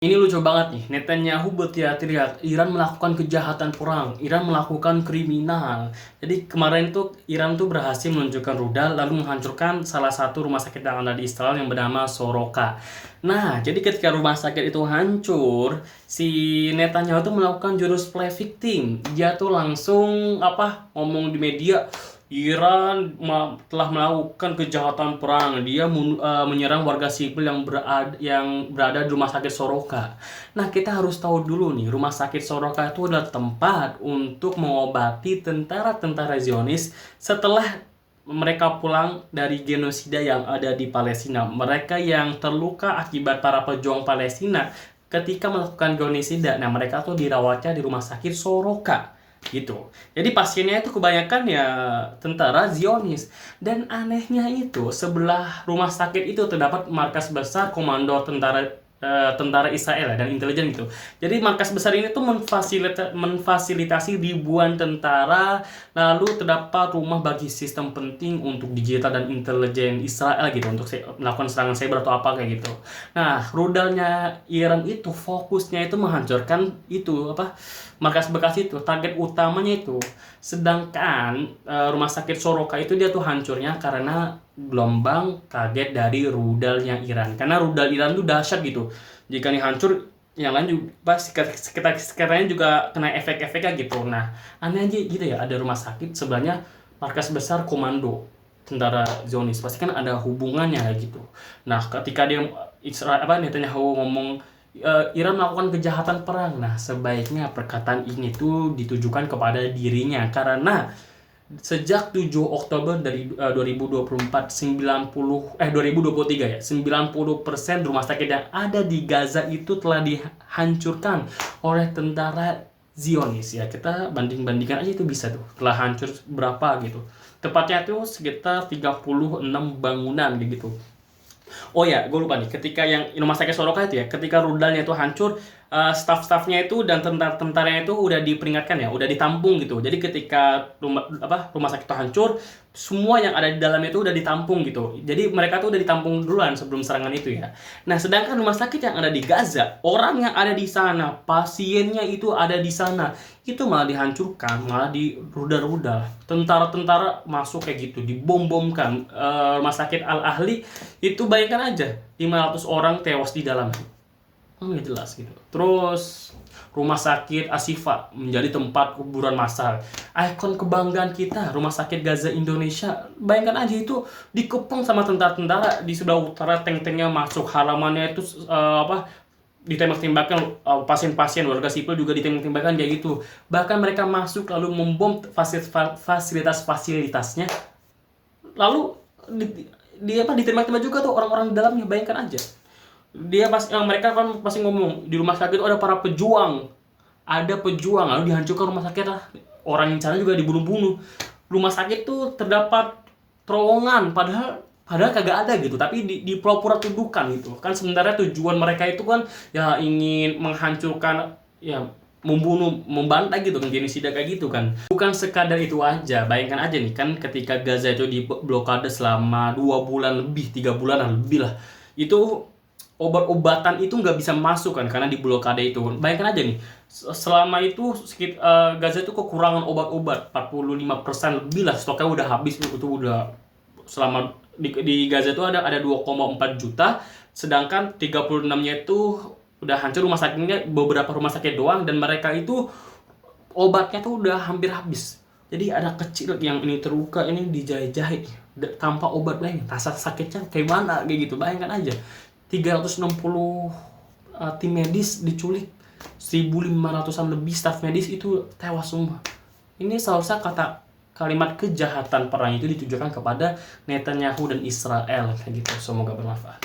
Ini lucu banget nih, Netanyahu berteriak-teriak, Iran melakukan kejahatan perang, Iran melakukan kriminal. Jadi kemarin tuh Iran tuh berhasil meluncurkan rudal lalu menghancurkan salah satu rumah sakit yang ada di Israel yang bernama Soroka. Nah, jadi ketika rumah sakit itu hancur, si Netanyahu tuh melakukan jurus play victim. Dia tuh langsung ngomong di media, Iran telah melakukan kejahatan perang. Dia menyerang warga sipil yang berada di rumah sakit Soroka. Nah, kita harus tahu dulu nih, rumah sakit Soroka itu adalah tempat untuk mengobati tentara-tentara Zionis setelah mereka pulang dari genosida yang ada di Palestina. Mereka yang terluka akibat para pejuang Palestina ketika melakukan genosida. Nah, mereka tuh dirawatnya di rumah sakit Soroka gitu. Jadi pasiennya itu kebanyakan ya tentara Zionis. Dan anehnya itu sebelah rumah sakit itu terdapat markas besar komando tentara Israel dan intelijen gitu. Jadi markas besar ini tuh memfasilitasi ribuan tentara, lalu terdapat rumah bagi sistem penting untuk digital dan intelijen Israel gitu untuk melakukan serangan cyber atau apa kayak gitu. Nah, rudalnya Iran itu fokusnya itu menghancurkan itu markas bekas itu, target utamanya itu. Sedangkan rumah sakit Soroka itu dia tuh hancurnya karena gelombang kaget dari rudalnya Iran. Karena rudal Iran tuh dahsyat gitu. Jika ini hancur, yang lain juga pasti sekitarnya juga kena efek-efeknya gitu. Nah, aneh aja gitu ya, ada rumah sakit sebelahnya markas besar komando tentara Zionis. Pasti kan ada hubungannya gitu. Nah, ketika dia Netanyahu ngomong Iran melakukan kejahatan perang. Nah, sebaiknya perkataan ini tuh ditujukan kepada dirinya karena sejak 7 Oktober dari 2023 ya, 90% rumah sakit yang ada di Gaza itu telah dihancurkan oleh tentara Zionis ya. Kita banding-bandingkan aja itu bisa tuh. Telah hancur berapa gitu. Tepatnya itu sekitar 36 bangunan gitu. Oh ya, gue lupa nih. Ketika yang rumah sakit Soroka itu ya, ketika rudalnya itu hancur, staff-staffnya itu dan tentara-tentaranya itu udah diperingatkan ya, udah ditampung gitu. Jadi ketika rumah sakit itu hancur, semua yang ada di dalamnya itu udah ditampung gitu. Jadi mereka tuh udah ditampung duluan sebelum serangan itu ya. Nah, sedangkan rumah sakit yang ada di Gaza, orang yang ada di sana, pasiennya itu ada di sana, itu malah dihancurkan, malah di rudal-rudal. Tentara-tentara masuk kayak gitu, dibom-bomkan. Rumah sakit Al-Ahli itu bayangkan aja, 500 orang tewas di dalam. Nggak jelas gitu. Terus rumah sakit Ashifa menjadi tempat kuburan massal. Ikon kebanggaan kita, rumah sakit Gaza Indonesia. Bayangkan aja itu dikepung sama tentara-tentara di sebelah utara, tank-tanknya masuk, halamannya itu ditembak-tembakan, pasien-pasien warga sipil juga ditembak-tembakan kayak gitu. Bahkan mereka masuk lalu membom fasilitas-fasilitasnya. Lalu ditembak-tembak juga tuh orang-orang di dalamnya. Bayangkan aja. Mereka kan pasti ngomong di rumah sakit itu ada para pejuang, lalu dihancurkan rumah sakit lah, orang yang sana juga dibunuh-bunuh. Rumah sakit tuh terdapat terowongan, padahal kagak ada gitu, tapi di pura-pura tuduhkan gitu kan. Sebenarnya tujuan mereka itu kan ya ingin menghancurkan, ya membunuh, membantai gitu kan, genosida kayak gitu kan. Bukan sekadar itu aja. Bayangkan aja nih kan, ketika Gaza itu diblokade selama 2 bulan lebih, 3 bulan lebih lah, itu obat-obatan itu nggak bisa masuk kan karena di blokade itu. Bayangkan aja nih, selama itu Gaza itu kekurangan obat-obat 45% lebih lah, stoknya udah habis itu udah. Selama di Gaza itu ada 2,4 juta, sedangkan 36-nya itu udah hancur rumah sakitnya, beberapa rumah sakit doang, dan mereka itu obatnya tuh udah hampir habis. Jadi ada kecil yang ini terluka, ini dijahit-jahit tanpa obat. Bayangin rasa sakitnya kayak mana kayak gitu. Bayangkan aja 360 tim medis diculik, 1.500-an lebih staf medis itu tewas semua. Ini seharusnya kalimat kejahatan perang itu ditujukan kepada Netanyahu dan Israel kayak gitu. Semoga bermanfaat.